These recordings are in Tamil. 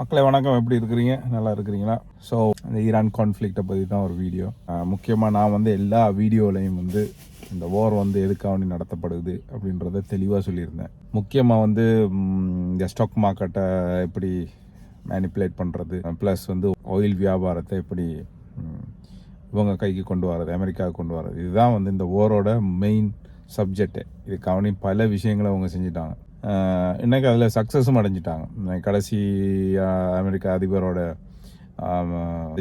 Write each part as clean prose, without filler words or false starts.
மக்களை வணக்கம், எப்படி இருக்கிறீங்க? நல்லா இருக்கிறீங்களா? ஸோ இந்த ஈரான் கான்ஃப்ளிக்டை பற்றி தான் ஒரு வீடியோ. முக்கியமாக நான் எல்லா வீடியோலையும் இந்த வார் எதுக்காக நடத்தப்படுது அப்படின்றத தெளிவாக சொல்லியிருந்தேன். முக்கியமாக இந்த ஸ்டாக் மார்க்கெட்டை எப்படி மேனிப்புலேட் பண்ணுறது, ப்ளஸ் ஆயில் வியாபாரத்தை எப்படி இவங்க கைக்கு கொண்டு வர்றது, அமெரிக்காவுக்கு கொண்டு வர்றது, இதுதான் இந்த வாரோட மெயின் சப்ஜெக்டு. இதுக்காக பல விஷயங்களை அவங்க செஞ்சுட்டாங்க. இன்றைக்கி அதில் சக்ஸஸும் அடைஞ்சிட்டாங்க. கடைசி அமெரிக்க அதிபரோட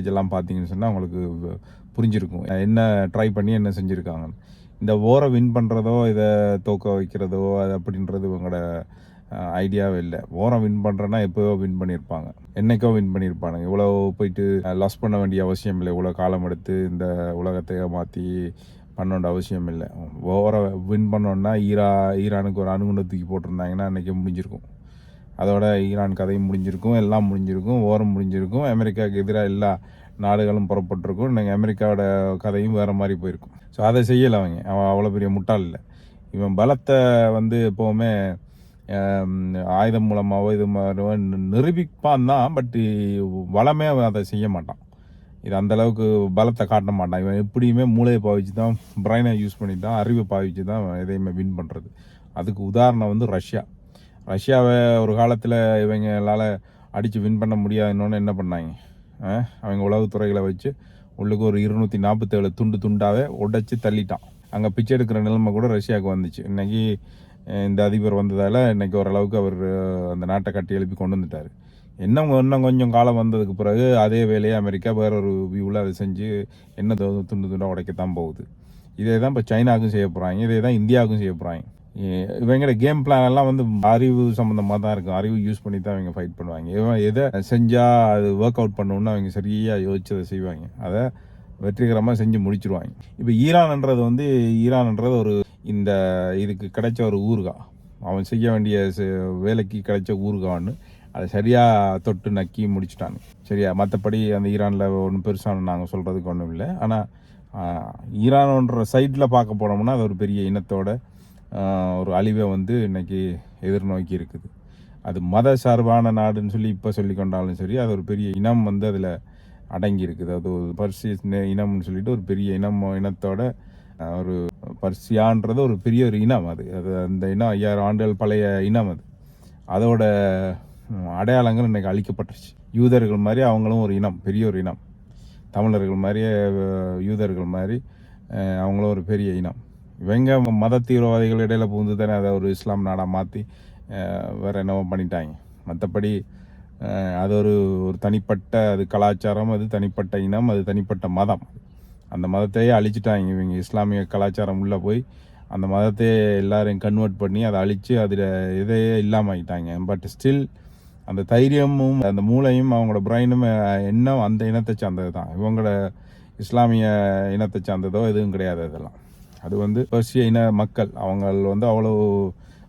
இதெல்லாம் பார்த்தீங்கன்னு சொன்னால் அவங்களுக்கு புரிஞ்சிருக்கும் என்ன ட்ரை பண்ணி என்ன செஞ்சுருக்காங்க. இந்த ஓரை வின் பண்ணுறதோ இதை தோக்க வைக்கிறதோ அது அப்படின்றது இவங்களோட ஐடியாவே இல்லை. ஓரை வின் பண்ணுறேன்னா எப்போயோ வின் பண்ணியிருப்பாங்க, என்னைக்கோ வின் பண்ணியிருப்பாங்க. இவ்வளோ போயிட்டு லாஸ் பண்ண வேண்டிய அவசியம் இல்லை. இவ்வளோ காலம் எடுத்து இந்த உலகத்தை மாற்றி பண்ணோட அவசியம் இல்லை. ஓவரை வின் பண்ணோன்னா ஈரானுக்கு ஒரு அணுகுண்டை தூக்கி போட்டிருந்தாங்கன்னா அன்றைக்கி முடிஞ்சிருக்கும். அதோட ஈரான் கதையும் முடிஞ்சிருக்கும், எல்லாம் முடிஞ்சிருக்கும், ஓரம் முடிஞ்சிருக்கும். அமெரிக்காவுக்கு எதிராக எல்லா நாடுகளும் புறப்பட்டிருக்கும். இன்றைக்கி அமெரிக்காவோட கதையும் வேறு மாதிரி போயிருக்கும். ஸோ அதை செய்யலை அவன் அவ்வளோ பெரிய முட்டாள் இல்லை. இவன் பலத்தை எப்போவுமே ஆயுதம் மூலமாகவோ இது மாதிரி நிரூபிப்பான் தான், பட் வளமே அதை செய்ய மாட்டான். இது அந்தளவுக்கு பலத்தை காட்ட மாட்டான். இவன் எப்படியுமே மூளையை பாவிச்சு தான், பிரைனை யூஸ் பண்ணி தான், அறிவை பாவிச்சு தான் எதையுமே வின் பண்ணுறது. அதுக்கு உதாரணம் ரஷ்யாவை ஒரு காலத்தில் இவங்களால் அடித்து வின் பண்ண முடியாதுன்னு என்ன பண்ணாங்க, அவங்க உளவுத்துறைகளை வச்சு உள்ளுக்கு ஒரு 247 துண்டாகவே உடைச்சி தள்ளிட்டான். அங்கே பிச்சை எடுக்கிற நிலைமை கூட ரஷ்யாவுக்கு வந்துச்சு. இன்றைக்கி இந்த அதிபர் வந்ததால் இன்றைக்கி ஓரளவுக்கு அவர் அந்த நாட்டை கட்டி எழுப்பி கொண்டு வந்துட்டார். இன்னும் கொஞ்சம் காலம் வந்ததுக்கு பிறகு அதே வேலையை அமெரிக்கா வேற ஒரு வியூவில் அதை செஞ்சு என்ன துண்டாக உடைக்கத்தான் போகுது. இதே தான் இப்போ சைனாவுக்கும் செய்ய போகிறாங்க, இதே தான் இந்தியாவுக்கும் செய்ய போகிறாங்க. இவங்களோட கேம் பிளான் எல்லாம் அறிவு சம்மந்தமாக தான் இருக்கும். அறிவு யூஸ் பண்ணி தான் அவங்க ஃபைட் பண்ணுவாங்க. இவன் எதை செஞ்சால் அது ஒர்க் அவுட் பண்ணணுன்னு அவங்க சரியாக யோசிச்சு அதை செய்வாங்க. அதை வெற்றிகரமாக செஞ்சு முடிச்சிருவாங்க. இப்போ ஈரான்ன்றது ஒரு இதுக்கு கிடைச்ச ஒரு ஊறுகாய், அவன் செய்ய வேண்டிய வேலைக்கு கிடைச்ச ஊறுகான்னு அதை சரியாக தொட்டு நக்கி முடிச்சுட்டாங்க. சரியா? மற்றபடி அந்த ஈரானில் ஒன்றும் பெருசான நாங்கள் சொல்கிறதுக்கு ஒன்றும் இல்லை. ஆனால் ஈரான்ன்ற சைடில் பார்க்க போனோம்னா அது ஒரு பெரிய இனத்தோட ஒரு அழிவை இன்றைக்கி எதிர்நோக்கி இருக்குது. அது மத சார்பான நாடுன்னு சொல்லி இப்போ சொல்லி கொண்டாலும் சரி, அது ஒரு பெரிய இனம் அதில் அடங்கி இருக்குது. அது ஒரு பர்சிய இனம்னு சொல்லிட்டு ஒரு பெரிய இனத்தோட ஒரு பர்சியான்றது ஒரு பெரிய ஒரு இனம். அது அந்த இனம் 5000 ஆண்டுகள் பழைய இனம். அதோட அடையாளங்கள் இன்றைக்கி அழிக்கப்பட்டுருச்சு. யூதர்கள் மாதிரி அவங்களும் ஒரு இனம், பெரிய ஒரு இனம். தமிழர்கள் மாதிரியே யூதர்கள் மாதிரி அவங்களும் ஒரு பெரிய இனம். இவங்க மத தீவிரவாதிகள் இடையில புகுந்து தானே அதை ஒரு இஸ்லாம் நாடாக மாற்றி வேறு என்னவோ பண்ணிட்டாங்க. மற்றபடி அது ஒரு தனிப்பட்ட அது கலாச்சாரம், அது தனிப்பட்ட இனம், அது தனிப்பட்ட மதம். அந்த மதத்தையே அழிச்சிட்டாங்க இவங்க. இஸ்லாமிய கலாச்சாரம் உள்ளே போய் அந்த மதத்தையே எல்லாரையும் கன்வெர்ட் பண்ணி அதை அழித்து அதில் இதையே இல்லாமல் ஆகிட்டாங்க. பட் ஸ்டில் அந்த தைரியமும் அந்த மூளையும் அவங்களோட பிரைனும் இன்னும் அந்த இனத்தை சார்ந்தது தான். இவங்களோட இஸ்லாமிய இனத்தை சார்ந்ததோ எதுவும் கிடையாது. அதெல்லாம் அது பர்சிய இன மக்கள். அவங்க அவ்வளோ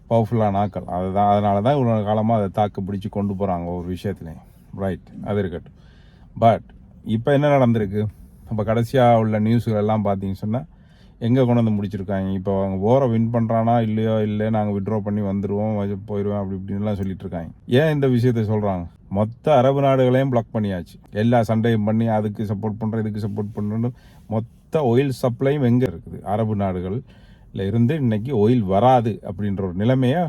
பவர்ஃபுல்லான ஆக்கள். அதனால தான் இவ்வளோ காலமாக அதை தாக்கு பிடிச்சி கொண்டு போகிறாங்க ஒரு விஷயத்துலையும். ரைட், அது இருக்கட்டும். பட் இப்போ என்ன நடந்திருக்கு? இப்போ கடைசியாக உள்ள நியூஸ்கள் எல்லாம் பார்த்தீங்கன்னு சொன்னால் எங்கே கொண்டு வந்து முடிச்சிருக்காங்க. இப்போ அவங்க ஓரை வின் பண்ணுறானா இல்லையோ, இல்லை நாங்கள் விட்ரா பண்ணி வந்துடுவோம், போயிடுவோம், அப்படி இப்படின்லாம் சொல்லிட்டு இருக்காங்க. ஏன் இந்த விஷயத்த சொல்கிறாங்க? மொத்த அரபு நாடுகளையும் பிளாக் பண்ணியாச்சு. எல்லா சண்டையும் பண்ணி அதுக்கு சப்போர்ட் பண்ணுறேன், இதுக்கு சப்போர்ட் பண்ணுறேன்னு மொத்த ஆயில் சப்ளையும் எங்கே இருக்குது? அரபு நாடுகளில் இருந்து இன்னைக்கு ஆயில் வராது அப்படின்ற ஒரு நிலைமையை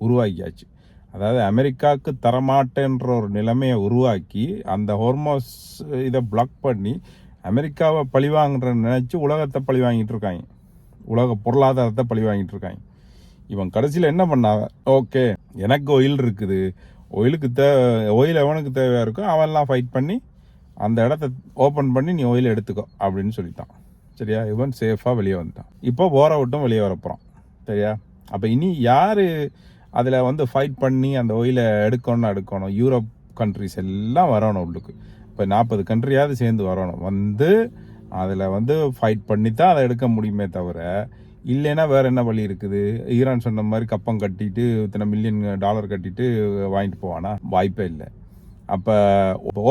உருவாக்கியாச்சு. அதாவது அமெரிக்காவுக்கு தரமாட்டேன்ற ஒரு நிலைமையை உருவாக்கி அந்த ஹோர்மோஸ் இதை பிளாக் பண்ணி அமெரிக்காவை பழிவாங்குற நினச்சி உலகத்தை பழி வாங்கிட்டு இருக்காங்க, உலக பொருளாதாரத்தை பழி வாங்கிட்டு இருக்காங்க. இவன் கடைசியில் என்ன பண்ணாங்க? ஓகே, எனக்கு ஆயில் இருக்குது, ஆயில் எவனுக்கு தேவையாக இருக்கோ அவன்லாம் ஃபைட் பண்ணி அந்த இடத்த ஓப்பன் பண்ணி நீ ஆயில் எடுத்துக்கோ அப்படின்னு சொல்லிட்டான். சரியா? இவன் சேஃபாக வெளியே வந்துட்டான். இப்போ போரை விட்டும் வெளியே வரப்போகிறான். சரியா? அப்போ இனி யார் அதில் ஃபைட் பண்ணி அந்த ஆயிலை எடுக்கணும்? யூரோப் கண்ட்ரிஸ் எல்லாம் வரணும் உள்ளுக்கு. இப்போ 40 கண்ட்ரியாவது சேர்ந்து வரணும். அதில் ஃபைட் பண்ணி தான் அதை எடுக்க முடியுமே தவிர, இல்லைன்னா வேறு என்ன வழி இருக்குது? ஈரான் சொன்ன மாதிரி கப்பம் கட்டிட்டு இத்தனை $1 மில்லியன் கட்டிட்டு வாங்கிட்டு போவானா? வாய்ப்பே இல்லை. அப்போ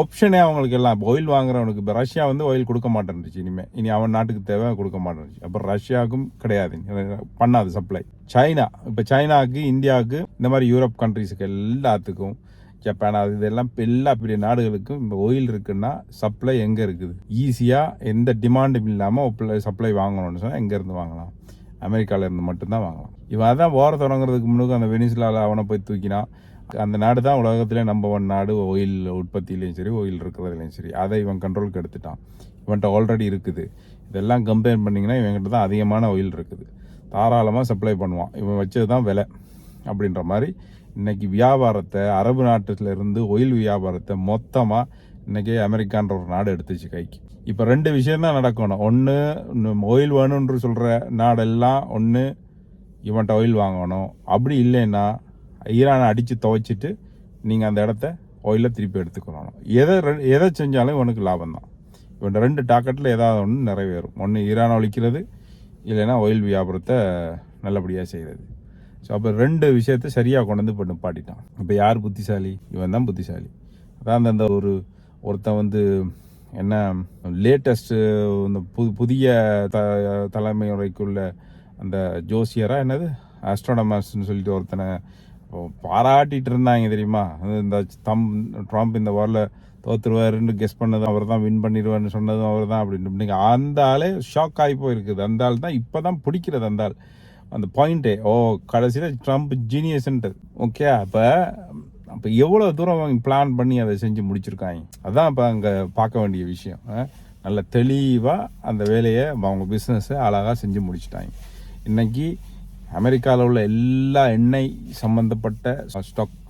ஆப்ஷனே அவங்களுக்கு எல்லாம் ஆயில் வாங்குறவனுக்கு இப்போ ரஷ்யா ஆயில் கொடுக்க மாட்டேன்ருச்சு. இனி அவன் நாட்டுக்கு தேவை கொடுக்க மாட்டேன்ருச்சு. அப்புறம் ரஷ்யாவுக்கும் கிடையாது, பண்ணாது சப்ளை. சைனாவுக்கு, இந்தியாவுக்கு, இந்த மாதிரி யூரோப் கண்ட்ரிஸுக்கு எல்லாத்துக்கும் ஜப்பான், அது இதெல்லாம் எல்லா பெரிய நாடுகளுக்கும் இப்போ ஆயில் இருக்குன்னா சப்ளை எங்கே இருக்குது? ஈஸியாக எந்த டிமாண்டும் இல்லாமல் சப்ளை வாங்கணும்னு சொன்னால் எங்கேருந்து வாங்கலாம்? அமெரிக்காவிலேருந்து மட்டும்தான் வாங்கலாம். இவன் அதான் வார தொடங்குறதுக்கு முன்னுக்கு அந்த வெனிசுலாவில் அவனை போய் தூக்கினான். அந்த நாடு தான் உலகத்திலே நம்பர் 1 நாடு ஆயில் உற்பத்தியிலையும் சரி, ஆயில் இருக்கிறதுலையும் சரி. அதை இவன் கண்ட்ரோலுக்கு எடுத்துட்டான். இவன்கிட்ட ஆல்ரெடி இருக்குது. இதெல்லாம் கம்பேர் பண்ணிங்கன்னா இவன்கிட்ட தான் அதிகமான ஆயில் இருக்குது. தாராளமாக சப்ளை பண்ணுவான். இவன் வச்சது தான் விலை அப்படின்ற மாதிரி இன்றைக்கி வியாபாரத்தை, அரபு நாட்டிலேருந்து ஆயில் வியாபாரத்தை மொத்தமாக இன்றைக்கி அமெரிக்கான்ற ஒரு நாடு எடுத்துச்சு கைக்கு. இப்போ 2 விஷயந்தான் நடக்கணும். ஒன்று, ஆயில் வேணுன்ற சொல்கிற நாடெல்லாம் ஒன்று இவன்கிட்ட ஆயில் வாங்கணும். அப்படி இல்லைன்னா ஈரானை அடித்து துவைச்சிட்டு நீங்கள் அந்த இடத்த ஆயிலில் திருப்பி எடுத்துக்கணும். எதை செஞ்சாலும் இவனுக்கு லாபம் தான். இவன் 2 டாக்கெட்டில் ஏதாவது ஒன்று நிறைவேறும். ஒன்று ஈரானை ஒழிக்கிறது, இல்லைன்னா ஆயில் வியாபாரத்தை நல்லபடியாக செய்கிறது. ஸோ அப்போ 2 விஷயத்தை சரியாக கொண்டு வந்து இப்போ நிப்பாட்டிட்டான். இப்போ யார் புத்திசாலி? இவன் தான் புத்திசாலி. அதான் அந்த ஒருத்தன் வந்து என்ன லேட்டஸ்ட்டு இந்த புதிய தலைமுறைக்குள்ள அந்த ஜோசியரா என்னது ஆஸ்ட்ரோனமர்ஸ்ன்னு சொல்லிட்டு ஒருத்தனை பாராட்டிகிட்டு இருந்தாங்க தெரியுமா? இந்த ட்ரம்ப் இந்த வாரில் தோற்றுருவாருன்னு கெஸ் பண்ணதும் அவர் தான், வின் பண்ணிடுவார்னு சொன்னதும் அவர் தான் அப்படின்னு அந்த ஆளே ஷாக் ஆகி போயிருக்குது. அந்த ஆள் தான் இப்போ தான் பிடிக்கிறது. அந்த ஆள் அந்த பாயிண்ட்டே கடைசியில் ட்ரம்ப் ஜீனியஸ்ன்ட்டு. ஓகே, அப்போ எவ்வளோ தூரம் அவங்க பிளான் பண்ணி அதை செஞ்சு முடிச்சிருக்காங்க. அதுதான் இப்போ அங்கே பார்க்க வேண்டிய விஷயம். நல்ல தெளிவாக அந்த வேலையை அவங்க பிஸ்னஸை அழகாக செஞ்சு முடிச்சிட்டாங்க. இன்றைக்கி அமெரிக்காவில் உள்ள எல்லா எண்ணெய் சம்மந்தப்பட்ட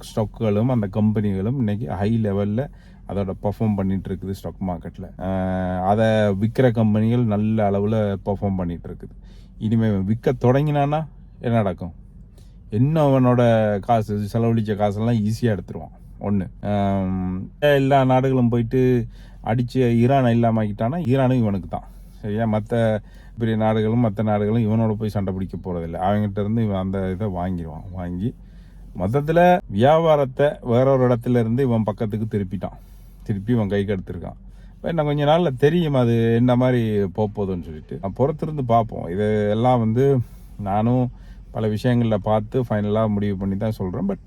ஸ்டாக்குகளும் அந்த கம்பெனிகளும் இன்றைக்கி ஹை லெவலில் அதோட பர்ஃபார்ம் பண்ணிகிட்டு இருக்குது ஸ்டாக் மார்க்கெட்டில். அதை விற்கிற கம்பெனிகள் நல்ல அளவில் பர்ஃபார்ம் பண்ணிகிட்டு இருக்குது. இனிமேல் விற்க தொடங்கினான்னா என்ன நடக்கும்? இன்னும் அவனோட காசு, செலவழித்த காசெல்லாம் ஈஸியாக எடுத்துருவான். ஒன்று, எல்லா நாடுகளும் போயிட்டு அடித்து ஈரானை இல்லாமக்கிட்டான்னா ஈரானும் இவனுக்கு தான். சரியா? மற்ற பெரிய நாடுகளும் மற்ற நாடுகளும் இவனோட போய் சண்டை பிடிக்க போகிறதில்ல. அவங்ககிட்ட இருந்து இவன் அந்த இதை வாங்கிடுவான். வாங்கி மொத்தத்தில் வியாபாரத்தை வேற ஒரு இடத்துல இருந்து இவன் பக்கத்துக்கு திருப்பி இவன் கைக்கு எடுத்திருக்கான். இப்போ இன்னும் கொஞ்ச நாளில் தெரியும் அது என்ன மாதிரி போகுதுன்னு சொல்லிட்டு பொறுத்திருந்து பார்ப்போம். இது எல்லாம் வந்து நானும் பல விஷயங்களில் பார்த்து ஃபைனலாக முடிவு பண்ணி தான் சொல்கிறேன். பட்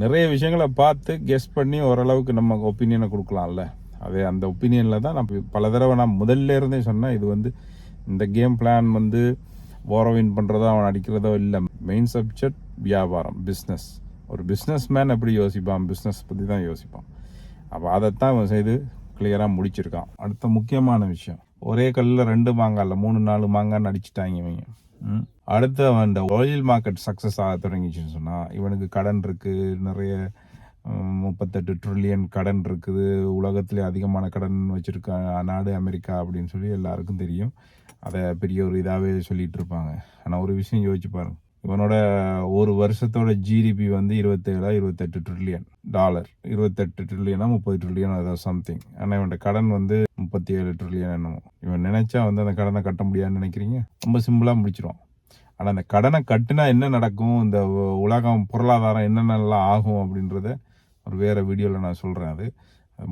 நிறைய விஷயங்களை பார்த்து கெஸ் பண்ணி ஓரளவுக்கு நம்ம ஒப்பீனியனை கொடுக்கலாம்ல. அது அந்த ஒப்பீனியனில் தான் நான் பல தடவை நான் முதல்ல இருந்தே சொன்னேன், இது வந்து இந்த கேம் பிளான் வந்து வாரை வின் பண்ணுறதோ அவன் அடிக்கிறதோ இல்லை. மெயின் சப்ஜெக்ட் வியாபாரம், பிஸ்னஸ். ஒரு பிஸ்னஸ் மேன் எப்படி யோசிப்பான்? பிஸ்னஸ் பற்றி தான் யோசிப்பான். அப்போ அதைத்தான் அவன் செய்து கிளியராக முடிச்சிருக்கான். அடுத்த முக்கியமான விஷயம், ஒரே கல்லில் 2 மாங்காய் இல்லை 3-4 மாங்கான்னு அடிச்சுட்டாங்க இவங்க. அடுத்து அவன் இந்த ஆயில் மார்க்கெட் சக்ஸஸ் ஆக தொடங்கிச்சுன்னு சொன்னால் இவனுக்கு கடன் இருக்குது. நிறைய 38 ட்ரில்லியன் கடன் இருக்குது. உலகத்திலே அதிகமான கடன் வச்சுருக்க நாடு அமெரிக்கா அப்படின்னு சொல்லி எல்லாருக்கும் தெரியும். அதை பெரிய ஒரு இதாகவே சொல்லிகிட்டு இருப்பாங்க. ஆனால் ஒரு விஷயம் யோசிச்சு பாருங்க, இவனோட ஒரு வருஷத்தோட ஜிடிபி வந்து 27-28 ட்ரில்லியன் டாலர். 28 ட்ரில்லியனா 30 ட்ரில்லியன் ஏதாவது சம்திங். ஆனால் இவனோட கடன் வந்து 37 ட்ரில்லியன் என்னமோ. இவன் நினைச்சா வந்து அந்த கடனை கட்ட முடியாதுன்னு நினைக்கிறீங்க? ரொம்ப சிம்பிளாக முடிச்சிடும். ஆனால் அந்த கடனை கட்டினா என்ன நடக்கும், இந்த உலகம் பொருளாதாரம் என்னென்னலாம் ஆகும் அப்படின்றத ஒரு வேறு வீடியோவில் நான் சொல்கிறேன். அது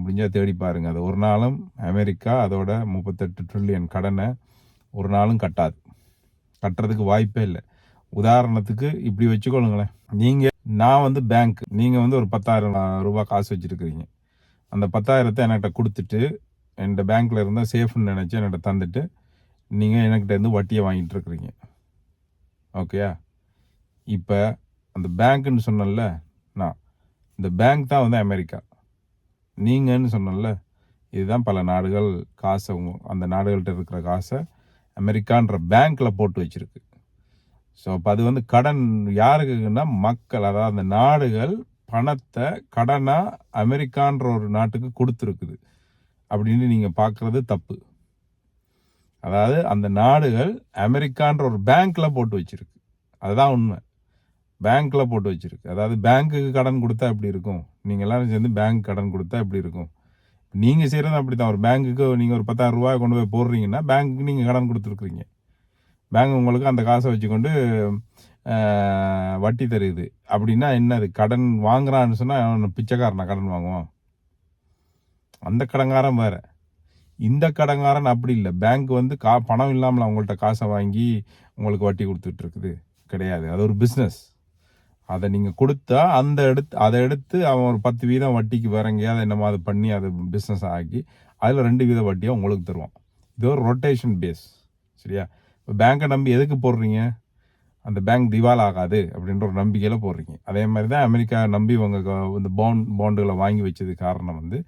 முடிஞ்சால் தேடி பாருங்கள். அது ஒரு நாளும் அமெரிக்கா அதோட 38 ட்ரில்லியன் கடனை ஒரு நாளும் கட்டுறதுக்கு வாய்ப்பே இல்லை. உதாரணத்துக்கு இப்படி வச்சுக்கொள்ளுங்களேன், நான் வந்து பேங்க், நீங்கள் வந்து ஒரு 10,000 ரூபாய் காசு வச்சுருக்கிறீங்க. அந்த 10,000 என்கிட்ட கொடுத்துட்டு என்கிட்ட பேங்க்கில் இருந்தால் சேஃப்னு நினச்சி என்கிட்ட தந்துட்டு நீங்கள் என்கிட்ட இருந்து வட்டியை வாங்கிட்டு இருக்கிறீங்க. ஓகேயா? இப்போ அந்த பேங்க்குன்னு சொன்னல, நான் இந்த பேங்க் தான் வந்து அமெரிக்கா. நீங்கன்னு சொன்னல, இதுதான் பல நாடுகள் காசை, அந்த நாடுகள்கிட்ட இருக்கிற காசை அமெரிக்கான்ற பேங்க்கில் போட்டு வச்சுருக்கு. ஸோ அப்போ அது வந்து கடன் யாருக்குன்னா மக்கள், அதாவது அந்த நாடுகள் பணத்தை கடனாக அமெரிக்கான்ற ஒரு நாட்டுக்கு கொடுத்துருக்குது அப்படின்னு நீங்கள் பார்க்குறது தப்பு. அதாவது அந்த நாடுகள் அமெரிக்கான்ற ஒரு பேங்க்கில் போட்டு வச்சுருக்கு. அதுதான் உண்மை. பேங்க்கில் போட்டு வச்சுருக்கு. அதாவது பேங்க்குக்கு கடன் கொடுத்தா எப்படி இருக்கும்? நீங்கள் எல்லாரும் சேர்ந்து பேங்க் கடன் கொடுத்தா எப்படி இருக்கும்? நீங்கள் செய்கிறது அப்படி தான். ஒரு பேங்க்குக்கு நீங்கள் ஒரு 10,000 ரூபாய் கொண்டு போய் போடுறீங்கன்னா பேங்க்குக்கு நீங்கள் கடன் கொடுத்துருக்குறீங்க. பேங்க் உங்களுக்கு அந்த காசை வச்சுக்கொண்டு வட்டி தருது. அப்படின்னா என்னது? கடன் வாங்குறான்னு சொன்னால் பிச்சைக்காரனா கடன் வாங்குவான்? அந்த கடன்காரன் வேறு. இந்த கடன்காரன் அப்படி இல்லை. பேங்க் வந்து பணம் இல்லாமல் அவங்கள்ட்ட காசை வாங்கி உங்களுக்கு வட்டி கொடுத்துட்டு இருக்குது கிடையாது. அது ஒரு பிஸ்னஸ். அதை நீங்கள் கொடுத்தா அதை எடுத்து அவன் ஒரு 10 வீதம் வட்டிக்கு வேற எங்கேயாவது என்னமோ அதை பண்ணி அதை பிஸ்னஸ் ஆக்கி அதில் 2 வீத வட்டியாக உங்களுக்கு தருவான். இது ஒரு ரொட்டேஷன் பேஸ். சரியா? இப்போ பேங்கை நம்பி எதுக்கு போடுறீங்க? அந்த பேங்க் திவால் ஆகாது அப்படின்ற ஒரு நம்பிக்கையில் போடுறீங்க. அதே மாதிரி தான் அமெரிக்கா நம்பி இவங்க இந்த பாண்டுகளை வாங்கி வச்சது காரணம் வந்து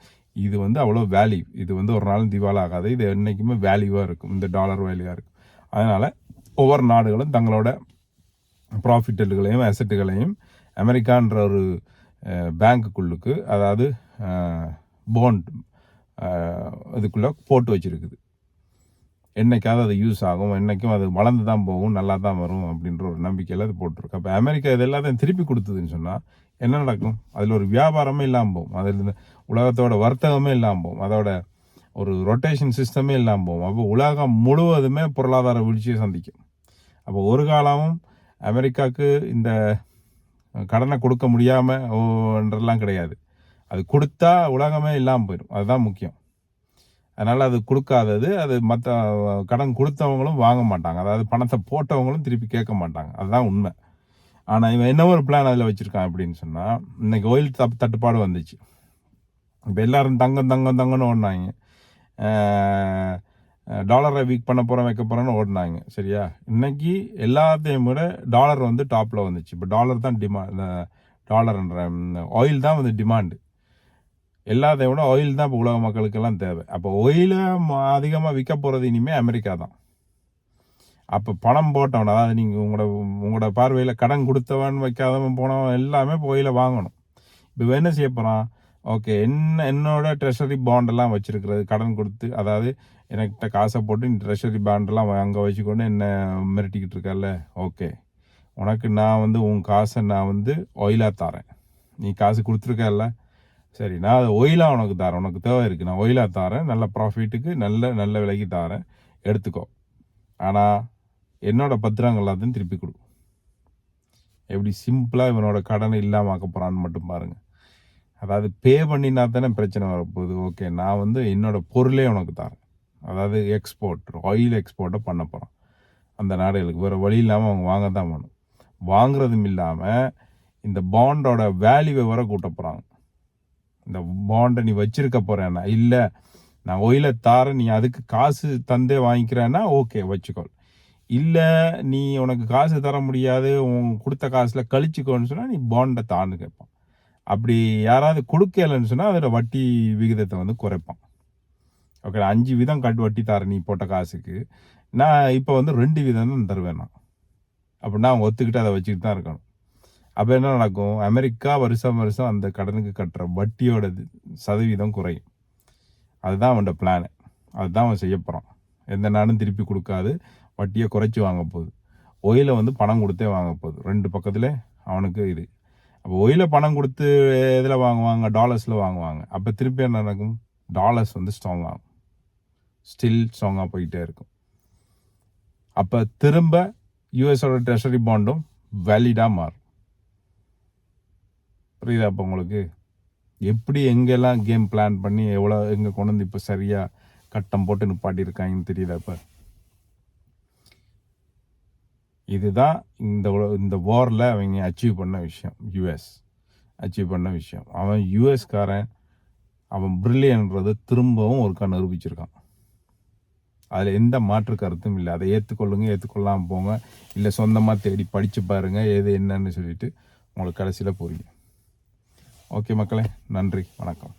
இது வந்து அவ்வளோ வேல்யூ. இது வந்து ஒரு நாள் திவால் ஆகாது. இது என்றைக்குமே வேல்யூவாக இருக்கும். இந்த டாலர் வேல்யூவாக இருக்கும். அதனால் ஒவ்வொரு நாடுகளும் தங்களோட ப்ராஃபிட்டுகளையும் அசட்டுகளையும் அமெரிக்கான்ற ஒரு பேங்க்குள்ளுக்கு, அதாவது பாண்ட் இதுக்குள்ளே போட்டு வச்சுருக்குது. என்றைக்காவது அது யூஸ் ஆகும், என்றைக்கும் அது வளர்ந்து தான் போகும், நல்லா தான் வரும் அப்படின்ற ஒரு நம்பிக்கையில் அது போட்டிருக்கு. அப்போ அமெரிக்கா இது எல்லாத்தையும் திருப்பி கொடுத்ததுன்னு சொன்னால் என்ன நடக்கும்? அதில் ஒரு வியாபாரமே இல்லாமல் போகும். அதில் உலகத்தோட வர்த்தகமே இல்லாமல் போகும். அதோட ஒரு ரொட்டேஷன் சிஸ்டமே இல்லாமல் போகும். அப்போ உலகம் முழுவதுமே பொருளாதார வீழ்ச்சியை சந்திக்கும். அப்போ ஒரு காலமும் அமெரிக்காவுக்கு இந்த கடனை கொடுக்க முடியாமன்றலாம் கிடையாது. அது கொடுத்தா உலகமே இல்லாமல் போயிடும். அதுதான் முக்கியம். அதனால் அது கொடுக்காதது, அது மற்ற கடன் கொடுத்தவங்களும் வாங்க மாட்டாங்க. அதாவது பணத்தை போட்டவங்களும் திருப்பி கேட்க மாட்டாங்க. அதுதான் உண்மை. ஆனால் இவன் என்ன ஒரு பிளான் அதில் வச்சுருக்கான் அப்படின்னு சொன்னால், இன்றைக்கி ஆயில் தட்டுப்பாடு வந்துச்சு. இப்போ எல்லோரும் தங்கம்னு ஓடினாங்க. டாலரை வீக் பண்ண போகிறோம், வைக்க போகிறோன்னு ஓடினாங்க. சரியா? இன்றைக்கி எல்லாத்தையும் விட டாலர் வந்து டாப்பில் வந்துச்சு. இப்போ டாலர் தான் டாலர்ன்ற ஆயில் தான் வந்து டிமாண்டு. எல்லாத்தையும் விட ஆயில் தான் இப்போ உலக மக்களுக்கெல்லாம் தேவை. அப்போ ஆயிலை அதிகமாக விற்க போகிறது இனிமேல் அமெரிக்கா தான். அப்போ பணம் போட்டவன், அதாவது நீங்கள் உங்களோட பார்வையில் கடன் கொடுத்தவன் வைக்காதவன் போனவன் எல்லாமே இப்போ ஆயிலை வாங்கணும். இப்போ என்ன செய்ய போகிறான்? ஓகே, என்னோட ட்ரெஷரி பாண்டெல்லாம் வச்சுருக்கிறது கடன் கொடுத்து, அதாவது எனக்கிட்ட காசை போட்டு நீ ட்ரெஷரி பாண்டெல்லாம் அங்கே வச்சுக்கொண்டு என்ன மிரட்டிக்கிட்டு இருக்கல. ஓகே, உனக்கு நான் வந்து உன் காசை நான் வந்து ஆயிலாக தரேன். நீ காசு கொடுத்துருக்கல, சரி, நான் அதை ஒயிலாக உனக்கு தரேன். உனக்கு தேவை இருக்குது, நான் ஒயிலாக தரேன், நல்ல ப்ராஃபிட்டுக்கு நல்ல விலைக்கு தரேன், எடுத்துக்கோ. ஆனால் என்னோட பத்திரங்கள் எல்லாத்தையும் திருப்பி கொடு. எப்படி சிம்பிளாக இவனோட கடனை இல்லாமல் ஆக்க போகிறான்னு மட்டும் பாருங்கள். அதாவது பே பண்ணினா தானே பிரச்சனை வரப்போகுது. ஓகே, நான் வந்து என்னோட பொருளே உனக்கு தரேன். அதாவது ஆயில் எக்ஸ்போர்ட்டை பண்ண போகிறான் அந்த நாடுகளுக்கு. வேறு வழி இல்லாமல் அவங்க வாங்க தான் வேணும். வாங்குறதும் இல்லாமல் இந்த பாண்டோட வேல்யூவை வர கூட்ட போகிறாங்க. இந்த பாண்டை நீ வச்சிருக்க போகிறேன்னா, இல்லை நான் ஒயில தாரேன், நீ அதுக்கு காசு தந்தே வாங்கிக்கிறேன்னா ஓகே வச்சுக்கோ. இல்லை நீ உனக்கு காசு தர முடியாது, உன் கொடுத்த காசில் கழிச்சுக்கோன்னு சொன்னால் நீ பாண்டை தான்னு கேட்பான். அப்படி யாராவது கொடுக்கலன்னு சொன்னால் அதோட வட்டி விகிதத்தை வந்து குறைப்பான். ஓகே, 5 வீதம் வட்டி தரேன் நீ போட்ட காசுக்கு, நான் இப்போ வந்து 2 வீதம் தான் தருவேன் நான். அப்படின்னா அவங்க ஒத்துக்கிட்டு அதை வச்சுக்கிட்டு தான் இருக்கணும். அப்போ என்ன நடக்கும்? அமெரிக்கா வருஷம் அந்த கடனுக்கு கட்டுற வட்டியோட சதவீதம் குறையும். அதுதான் அவனோட பிளானு. அதுதான் அவன் செய்ய போகிறான். எந்த நாடும் திருப்பி கொடுக்காது, வட்டியை குறைச்சி வாங்க போகுது. ஒயிலை வந்து பணம் கொடுத்தே வாங்க போகுது. 2 பக்கத்தில் அவனுக்கு இது. அப்போ ஒயில பணம் கொடுத்து இதில் வாங்குவாங்க, டாலர்ஸில் வாங்குவாங்க. அப்போ திருப்பி என்ன நடக்கும்? டாலர்ஸ் வந்து ஸ்ட்ராங் ஆகும், ஸ்டில் ஸ்ட்ராங்காக போயிட்டே இருக்கும். அப்போ திரும்ப யூஎஸோட ட்ரெஷரி பாண்டும் வேலிடாக மாறும். புரியுதா? அப்போ உங்களுக்கு எப்படி எங்கெல்லாம் கேம் பிளான் பண்ணி எங்கே கொண்டு வந்து இப்போ சரியாக கட்டம் போட்டு நிப்பாட்டியிருக்காங்கன்னு தெரியுதா? இப்போ இதுதான் இந்த வாரில் அவங்க அச்சீவ் பண்ண விஷயம். யூஎஸ் அச்சீவ் பண்ண விஷயம். அவன் யூஎஸ்காரன், அவன் பிரில்லியன்றது திரும்பவும் ஒருக்கா நிரூபிச்சிருக்கான். அதில் எந்த மாற்று கருத்தும் இல்லை. அதை ஏற்றுக்கொள்ளாமல் போங்க, இல்லை சொந்தமாக தேடி படித்து பாருங்கள் எது என்னன்னு சொல்லிட்டு உங்களுக்கு கடைசியில் புரியும். ஓகே மக்களே, நன்றி, வணக்கம்.